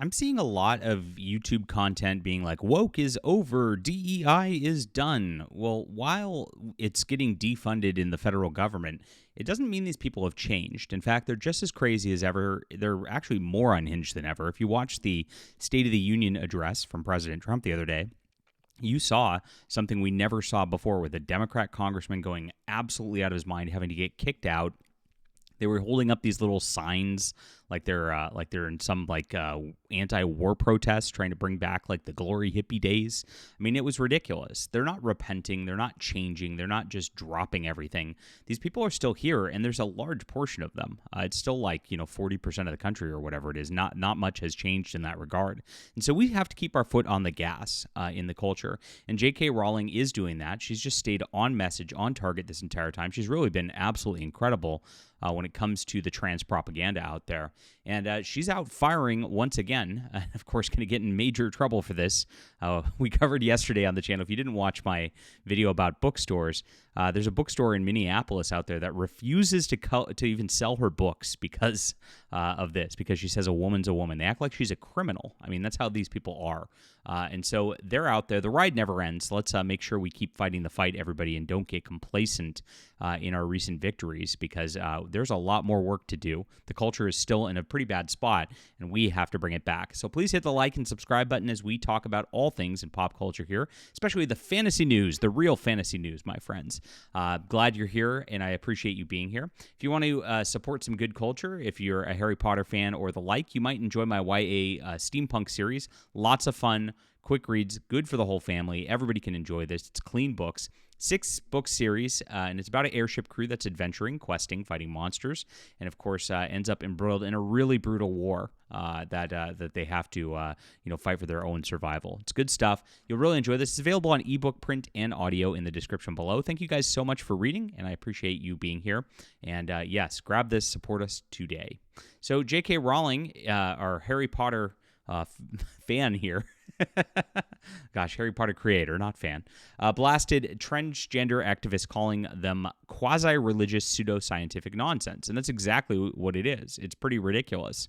I'm seeing a lot of YouTube content being like, woke is over, DEI is done. Well, while it's getting defunded in the federal government, it doesn't mean these people have changed. In fact, they're just as crazy as ever. They're actually more unhinged than ever. If you watch the State of the Union address from President Trump the other day, you saw something we never saw before with a Democrat congressman going absolutely out of his mind, having to get kicked out. They were holding up these little signs like they're in some anti-war protest trying to bring back like the glory hippie days. I mean, it was ridiculous. They're not repenting. They're not changing. They're not just dropping everything. These people are still here, and there's a large portion of them. It's still 40% of the country or whatever it is. Not much has changed in that regard. And so we have to keep our foot on the gas in the culture. And J.K. Rowling is doing that. She's just stayed on message, on target this entire time. She's really been absolutely incredible when it comes to the trans propaganda out there. And she's out firing once again, and of course going to get in major trouble for this. We covered yesterday on the channel. If you didn't watch my video about bookstores, there's a bookstore in Minneapolis out there that refuses to even sell her books because of this, because she says a woman's a woman. They act like she's a criminal. I mean, that's how these people are. And so they're out there. The ride never ends. Let's make sure we keep fighting the fight, everybody, and don't get complacent in our recent victories, because there's a lot more work to do. The culture is still in a pretty bad spot, and we have to bring it back. So please hit the like and subscribe button as we talk about all things in pop culture here, especially the fantasy news, the real fantasy news, my friends. Glad you're here, and I appreciate you being here. If you want to support some good culture, if you're a Harry Potter fan or the like, you might enjoy my YA steampunk series. Lots of fun, quick reads, good for the whole family. Everybody can enjoy this. It's clean books. 6-book series, and it's about an airship crew that's adventuring, questing, fighting monsters, and of course ends up embroiled in a really brutal war that they have to fight for their own survival. It's good stuff. You'll really enjoy this. It's available on ebook, print, and audio in the description below. Thank you guys so much for reading, and I appreciate you being here. And yes, grab this, support us today. So J.K. Rowling, our Harry Potter fan here, gosh, Harry Potter creator, not fan, blasted transgender activists, calling them quasi-religious pseudoscientific nonsense. And that's exactly what it is. It's pretty ridiculous.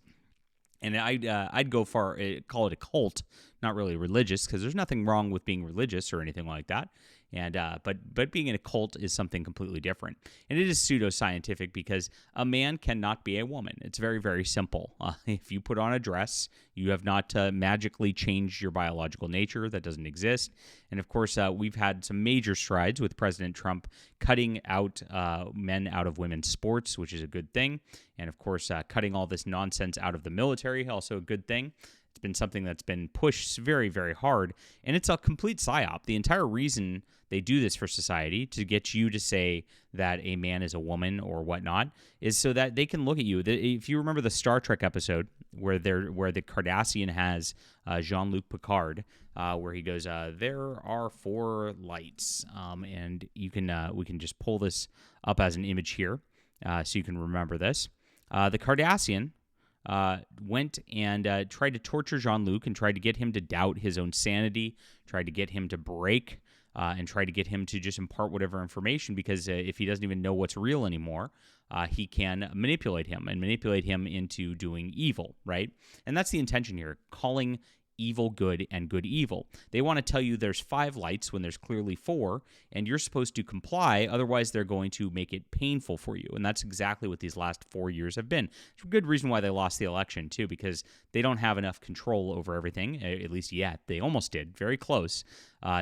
And I'd go far, call it a cult, not really religious, because there's nothing wrong with being religious or anything like that. And but being in a cult is something completely different. And it is pseudoscientific because a man cannot be a woman. It's very, very simple. If you put on a dress, you have not magically changed your biological nature. That doesn't exist. And of course, we've had some major strides with President Trump cutting out men out of women's sports, which is a good thing. And of course, cutting all this nonsense out of the military, also a good thing. It's been something that's been pushed very, very hard, and it's a complete psyop. The entire reason they do this for society, to get you to say that a man is a woman or whatnot, is so that they can look at you. If you remember the Star Trek episode where the Cardassian has Jean-Luc Picard, where he goes, "There are 4 lights," and we can just pull this up as an image here, so you can remember this. The Cardassian went and tried to torture Jean-Luc and tried to get him to doubt his own sanity, tried to get him to break, and tried to get him to just impart whatever information, because if he doesn't even know what's real anymore, he can manipulate him into doing evil, right? And that's the intention here, calling evil good and good evil. They want to tell you there's 5 lights when there's clearly 4, and you're supposed to comply, otherwise they're going to make it painful for you. And that's exactly what these last 4 years have been. It's a good reason why they lost the election, too, because they don't have enough control over everything, at least yet. They almost did, very close,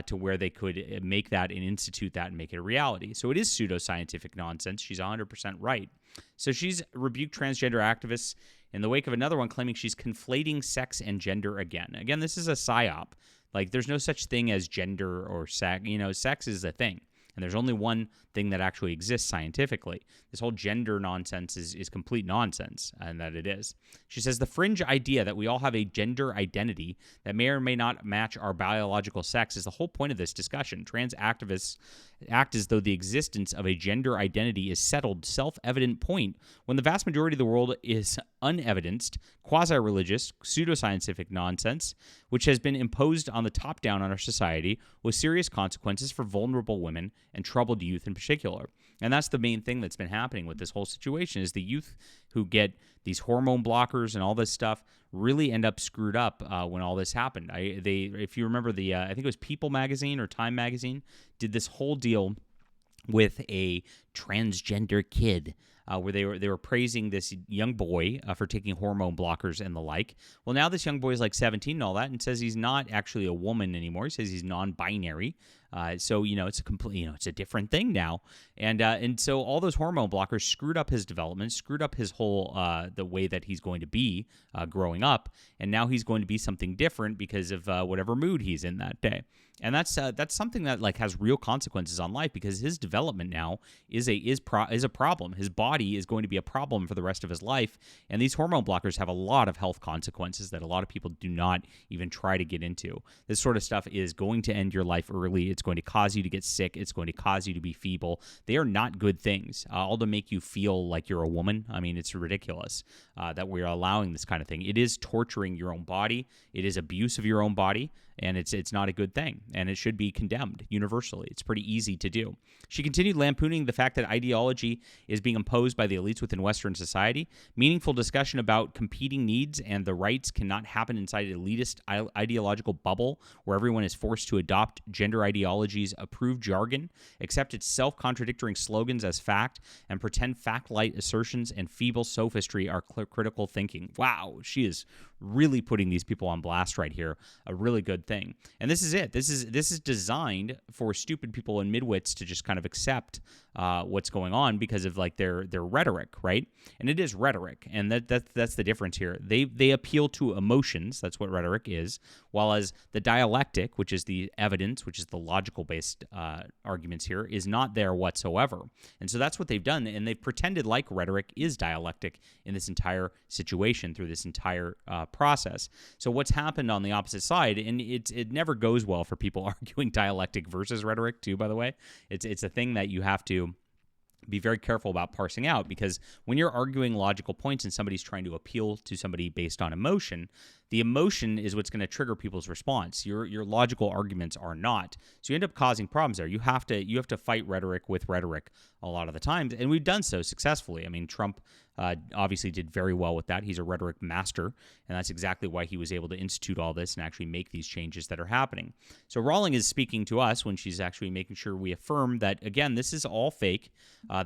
to where they could make that and institute that and make it a reality. So it is pseudoscientific nonsense. She's 100% right. So she's rebuked transgender activists in the wake of another one claiming she's conflating sex and gender again. Again, this is a psyop. Like, there's no such thing as gender or sex. Sex is a thing. And there's only one thing that actually exists scientifically. This whole gender nonsense is complete nonsense, and that it is. She says the fringe idea that we all have a gender identity that may or may not match our biological sex is the whole point of this discussion. Trans activists act as though the existence of a gender identity is settled, self-evident point, when the vast majority of the world is unevidenced, quasi-religious, pseudoscientific nonsense, which has been imposed on the top down on our society with serious consequences for vulnerable women and troubled youth in particular. And that's the main thing that's been happening with this whole situation is the youth who get these hormone blockers and all this stuff really end up screwed up when all this happened. If you remember I think it was People magazine or Time magazine did this whole deal with a transgender kid where they were praising this young boy for taking hormone blockers and the like. Well, now this young boy is like 17 and all that, and says he's not actually a woman anymore. He says he's non-binary. So it's a complete, it's a different thing now, and so all those hormone blockers screwed up his development, screwed up his whole the way that he's going to be growing up, and now he's going to be something different because of whatever mood he's in that day. And that's something that like has real consequences on life because his development now is a problem. His body is going to be a problem for the rest of his life, and these hormone blockers have a lot of health consequences that a lot of people do not even try to get into. This sort of stuff is going to end your life early. It's going to cause you to get sick. It's going to cause you to be feeble. They are not good things. All to make you feel like you're a woman. I mean, it's ridiculous that we're allowing this kind of thing. It is torturing your own body. It is abuse of your own body. And it's not a good thing, and it should be condemned universally. It's pretty easy to do. She continued lampooning the fact that ideology is being imposed by the elites within Western society. Meaningful discussion about competing needs and the rights cannot happen inside an elitist ideological bubble where everyone is forced to adopt gender ideology's approved jargon, accept its self-contradictory slogans as fact, and pretend fact-light assertions and feeble sophistry are critical thinking. Wow, she is really putting these people on blast right here. A really good thing. And this is it. This is designed for stupid people and midwits to just kind of accept what's going on because of like their rhetoric, right? And it is rhetoric, and that's the difference here. They appeal to emotions. That's what rhetoric is. While as the dialectic, which is the evidence, which is the logical based arguments here, is not there whatsoever. And so that's what they've done, and they've pretended like rhetoric is dialectic in this entire situation through this entire process. So what's happened on the opposite side, and it never goes well for people arguing dialectic versus rhetoric too, by the way. It's a thing that you have to be very careful about parsing out, because when you're arguing logical points and somebody's trying to appeal to somebody based on emotion, the emotion is what's going to trigger people's response. Your logical arguments are not. So you end up causing problems there. You have to fight rhetoric with rhetoric a lot of the times, and we've done so successfully. I mean, Trump obviously did very well with that. He's a rhetoric master, and that's exactly why he was able to institute all this and actually make these changes that are happening. So Rowling is speaking to us when she's actually making sure we affirm that, again, this is all fake.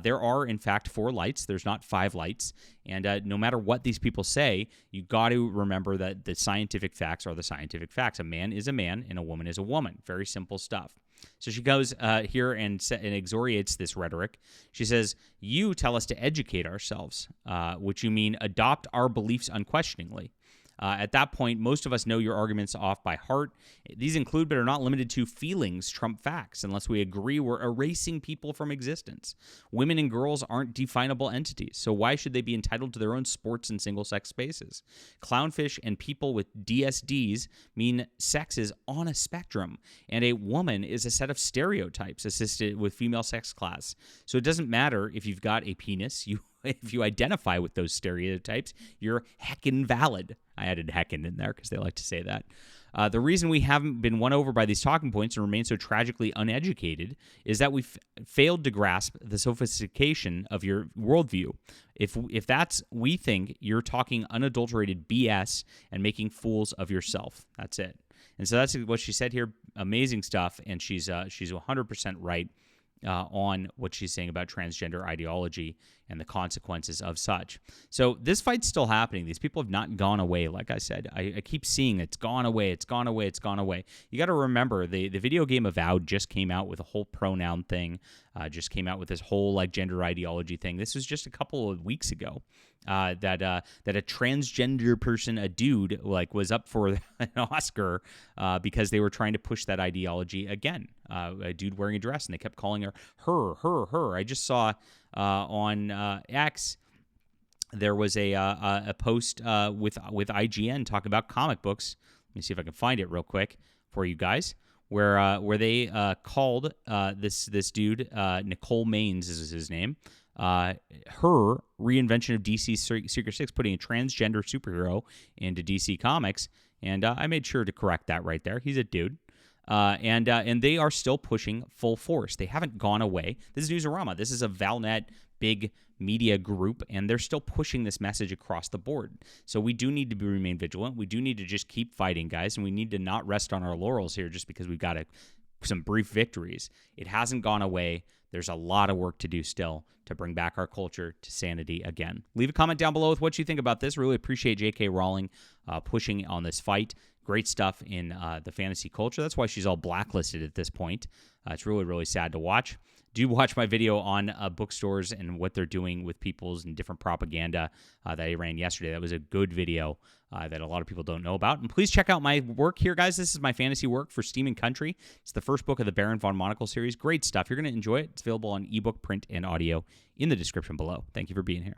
There are, in fact, 4 lights. There's not 5 lights. And no matter what these people say, you got to remember that the scientific facts are the scientific facts. A man is a man and a woman is a woman. Very simple stuff. So she goes here and exoriates this rhetoric. She says, you tell us to educate ourselves, which you mean adopt our beliefs unquestioningly. At that point, most of us know your arguments off by heart. These include, but are not limited to, feelings trump facts. Unless we agree, we're erasing people from existence. Women and girls aren't definable entities, so why should they be entitled to their own sports and single-sex spaces? Clownfish and people with DSDs mean sex is on a spectrum, and a woman is a set of stereotypes assisted with female sex class. So it doesn't matter if you've got a penis, if you identify with those stereotypes, you're heckin' valid. I added heckin' in there because they like to say that. The reason we haven't been won over by these talking points and remain so tragically uneducated is that we've failed to grasp the sophistication of your worldview. If that's, we think you're talking unadulterated BS and making fools of yourself. That's it. And so that's what she said here. Amazing stuff, and she's 100% right on what she's saying about transgender ideology and the consequences of such. So this fight's still happening. These people have not gone away, like I said. I keep seeing it's gone away, it's gone away, it's gone away. You got to remember, the video game Avowed just came out with a whole pronoun thing, just came out with this whole like gender ideology thing. This was just a couple of weeks ago. That a transgender person, a dude, like was up for an Oscar because they were trying to push that ideology again. A dude wearing a dress, and they kept calling her. I just saw on X there was a post with IGN talking about comic books. Let me see if I can find it real quick for you guys. Where they called this dude, Nicole Maines is his name, her reinvention of DC's Secret Six, putting a transgender superhero into DC Comics, and I made sure to correct that right there. He's a dude. And they are still pushing full force. They haven't gone away. This is Newsarama. This is a Valnet big media group, and they're still pushing this message across the board. So we do need to remain vigilant. We do need to just keep fighting, guys, and we need to not rest on our laurels here just because we've got some brief victories. It hasn't gone away. There's a lot of work to do still to bring back our culture to sanity again. Leave a comment down below with what you think about this. Really appreciate J.K. Rowling pushing on this fight. Great stuff in the fantasy culture. That's why she's all blacklisted at this point. It's really, really sad to watch. Do watch my video on bookstores and what they're doing with people's and different propaganda that I ran yesterday. That was a good video that a lot of people don't know about. And please check out my work here, guys. This is my fantasy work for Steam and Country. It's the first book of the Baron von Monocle series. Great stuff. You're going to enjoy it. It's available on ebook, print, and audio in the description below. Thank you for being here.